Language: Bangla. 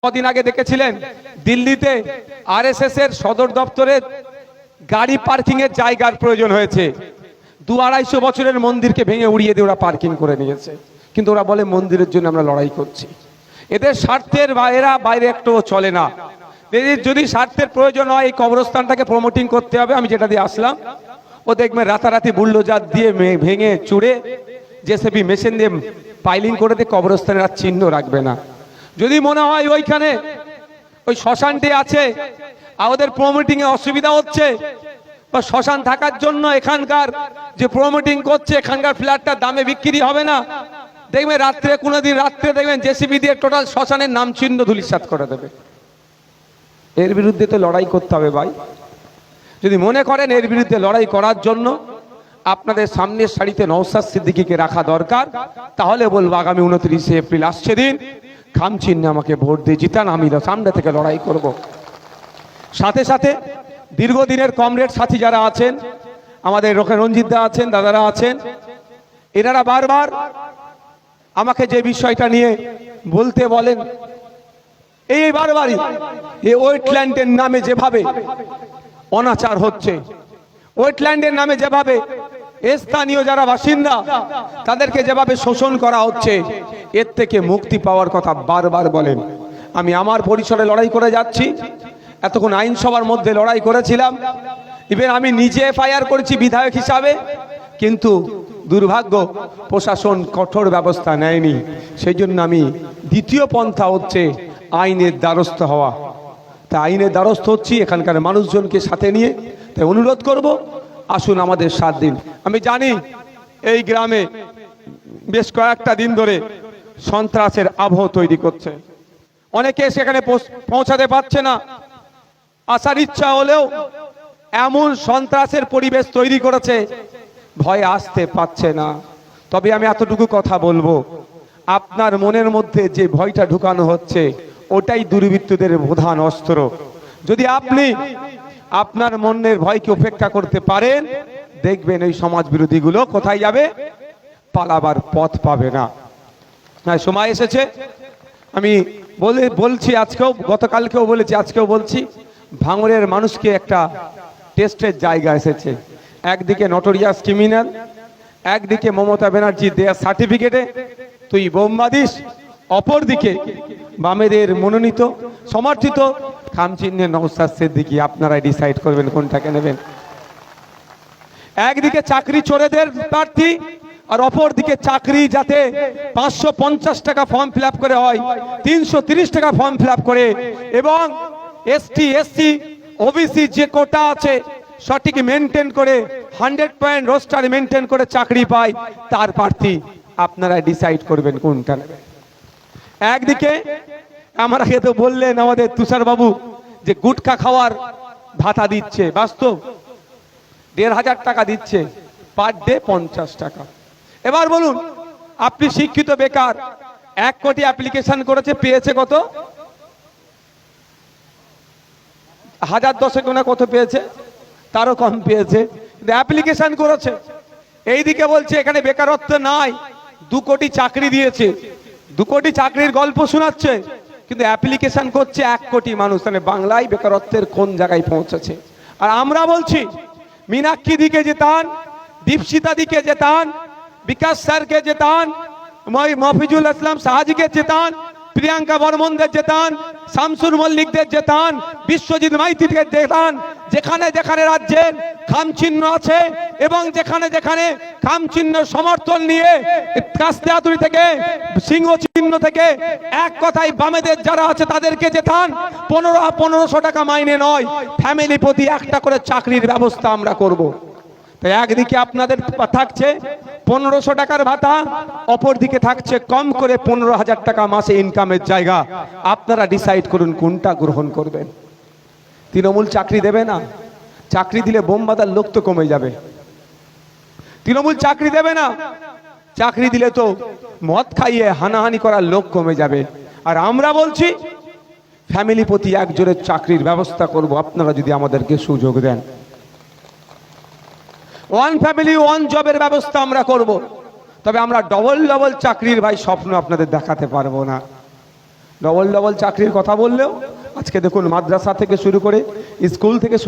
কদিন আগে দেখেছিলেন দিল্লিতে আরএসএস এর সদর দপ্তরে গাড়ি পার্কিং এর জায়গার প্রয়োজন হয়েছে। 200-250 বছরের মন্দিরকে ভেঙে উড়িয়ে দিয়ে ওরা পার্কিং করে নিয়েছে, কিন্তু ওরা বলে মন্দিরের জন্য আমরা লড়াই করছি। এদের স্বার্থের বাইরে একটু চলে না। যদি স্বার্থের প্রয়োজন হয় এই কবরস্থানটাকে প্রমোটিং করতে হবে, আমি যেটা দিয়ে আসলাম ও দেখবেন রাতারাতি বুল্ডোজার দিয়ে ভেঙে চুড়ে জেসিবি মেশিন দিয়ে পাইলিং করে দিয়ে কবরস্থানের আর চিহ্ন রাখবে না। যদি মনে হয় ওইখানে ওই শ্মশানটি আছে আর ওদের প্রমোটিং এ অসুবিধা হচ্ছে বা শ্মশান থাকার জন্য এখানকার যে প্রমোটিং করছে এখানকার ফ্ল্যাটটার দামে বিক্রি হবে না, দেখবেন রাত্রে কোনোদিন রাত্রে দেখবেন জেসিবি দিয়ে টোটাল শ্মশানের নাম চিহ্ন ধূলিসাৎ করে দেবে। এর বিরুদ্ধে তো লড়াই করতে হবে ভাই। যদি মনে করেন এর বিরুদ্ধে লড়াই করার জন্য আপনাদের সামনের সারিতে নওশাদ সিদ্দিকীকে রাখা দরকার, তাহলে বলবো আগামী 29 এপ্রিল আসছে দিন, খাম চিহ্নে আমাকে ভোট দিয়ে জিতান, আমি সামনে থেকে লড়াই করব। সাথে সাথে দীর্ঘদিনের কমরেড সাথী যারা আছেন, আমাদের রঞ্জিত দা আছেন, দাদারা আছেন, এনারা বারবার আমাকে যে বিষয়টা নিয়ে বলতে বলেন, এই বারবারই এই ওয়েটল্যান্ডের নামে যেভাবে অনাচার হচ্ছে, ওয়েটল্যান্ডের নামে যেভাবে স্থানীয় যারা বাসিন্দা তাদেরকে যেভাবে শোষণ করা হচ্ছে, এর থেকে মুক্তি পাওয়ার কথা বারবার বলেন। আমি আমার পরিসরে লড়াই করে যাচ্ছি, এতক্ষণ আইনসভার মধ্যে লড়াই করেছিলাম, ইভেন আমি নিজে এফআইআর করেছি বিধায়ক হিসাবে, কিন্তু দুর্ভাগ্য প্রশাসন কঠোর ব্যবস্থা নেয়নি। সেই জন্য আমি দ্বিতীয় পন্থা হচ্ছে আইনের দ্বারস্থ হওয়া। তাই আইনের দ্বারস্থ হচ্ছি এখানকার মানুষজনকে সাথে নিয়ে। তাই অনুরোধ করব, আসুন আমাদের সাথ দিন। আমি জানি এই গ্রামে বেশ কয়েকটা দিন ধরে সন্ত্রাসের আবহ তৈরি করছে, অনেকে সেখানে পৌঁছাতে পারছে না, আসার ইচ্ছা হলেও এমন সন্ত্রাসের পরিবেশ তৈরি করেছে ভয়ে আসতে পারছে না। তবে আমি এতটুকু কথা বলবো, আপনার মনের মধ্যে যে ভয়টা ঢুকানো হচ্ছে ওটাই দুর্বৃত্তদের প্রধান অস্ত্র। যদি আপনি আপনার মনের ভয়কে উপেক্ষা করতে পারেন, দেখবেন এই সমাজ বিরোধীগুলো কোথায় যাবে, পালাবার পথ পাবে না। সময় এসেছে, আমি বলছি আজকেও, গতকালকেও বলেছি, আজকেও বলছি, ভাঙড়ের মানুষকে একটা টেস্টের জায়গা এসেছে। একদিকে নটোরিয়াস ক্রিমিনাল, একদিকে মমতা ব্যানার্জি দেয়ার সার্টিফিকেটে তুই বোমা দিস, অপরদিকে বামেদের মনোনীত সমর্থিত খামচিহ্নে নওশাদ সিদ্দিকী। আপনারা ডিসাইড করবেন কোনটাকে নেবেন। একদিকে চাকরি চোরেদের প্রার্থী, আর অপর দিকে চাকরি যাতে 550 টাকা ফর্ম ফিল করে হয় 330 টাকা ফর্ম ফিল করে, এবং এসটি এসসি ওবিসি যে কোটা আছে সঠিক মেনটেন করে 100 পয়েন্ট রোস্টার মেনটেন করে চাকরি পায় তার প্রার্থী। আপনারা ডিসাইড করবেন কোনটা নেবেন। একদিকে আমার আগে তো বললেন আমাদের তুষার বাবু যে গুটখা খাওয়ার ভাতা দিচ্ছে, বাস্তব 1500 টাকা দিচ্ছে, পার ডে 50 টাকা। এবার বলুন, আপনি শিক্ষিত বেকার, 1 কোটি অ্যাপ্লিকেশন করেছে, পেয়েছে কত? 1010 গুণা কত পেয়েছে? তারও কম পেয়েছে, কিন্তু অ্যাপ্লিকেশন করেছে। এইদিকে বলছে এখানে বেকারত্ব নাই, 2 কোটি চাকরি দিয়েছে, 2 কোটি চাকরির গল্প শোনাচ্ছে, কিন্তু অ্যাপ্লিকেশন করছে 1 কোটি মানুষ। মানে বাংলায় বেকারত্বের কোন জায়গায় পৌঁছেছে? আর আমরা বলছি মীনাক্ষী দিকে যেতান, দীপশিতা দিকে যেতান, বিকাশ স্যারকে যেতান, মফিজুল ইসলাম সাহাজিকে যেতান, প্রিয়াঙ্কা বর্মনদের যেতান, শামসুর মল্লিকদের যেতান, বিশ্বজিৎ মাইতিকে যেতান। যেখানে যেখানে রাজ্যের খাম চিহ্ন আছে এবং যেখানে যেখানে খাম চিহ্ন সমর্থন নিয়ে কাস্তেহাতুড়ি থেকে সিংহ চিহ্ন থেকে এক কথায় বামেদের যারা আছে তাদেরকে যেতান। 1500 টাকা মাইনে নয়, ফ্যামিলি প্রতি একটা করে চাকরির ব্যবস্থা আমরা করব। তাই একদিকে আপনাদের থাকছে 1500 টাকার ভাতা, অপর দিকে থাকছে কম করে 15,000 টাকা মাসে ইনকামের জায়গা। আপনারা ডিসাইড করুন কোনটা গ্রহণ করবেন। তৃণমূল চাকরি দেবে না, চাকরি দিলে বোম বাঁধার লোক তো কমে যাবে। তৃণমূল চাকরি দেবে না, চাকরি দিলে তো মদ খাইয়ে হানাহানি করার লোক কমে যাবে। আর আমরা বলছি ফ্যামিলি প্রতি একজনের চাকরির ব্যবস্থা করব, আপনারা যদি আমাদেরকে সুযোগ দেন। 1 ফ্যামিলি 1 জবের ব্যবস্থা আমরা করব। তবে আমরা ডবল চাকরির ভাই স্বপ্ন আপনাদের দেখাতে পারবো না। ডবল ডবল চাকরির কথা বললেও আজকে দেখুন মাদ্রাসা থেকে শুরু করে স্কুল থেকে শুরু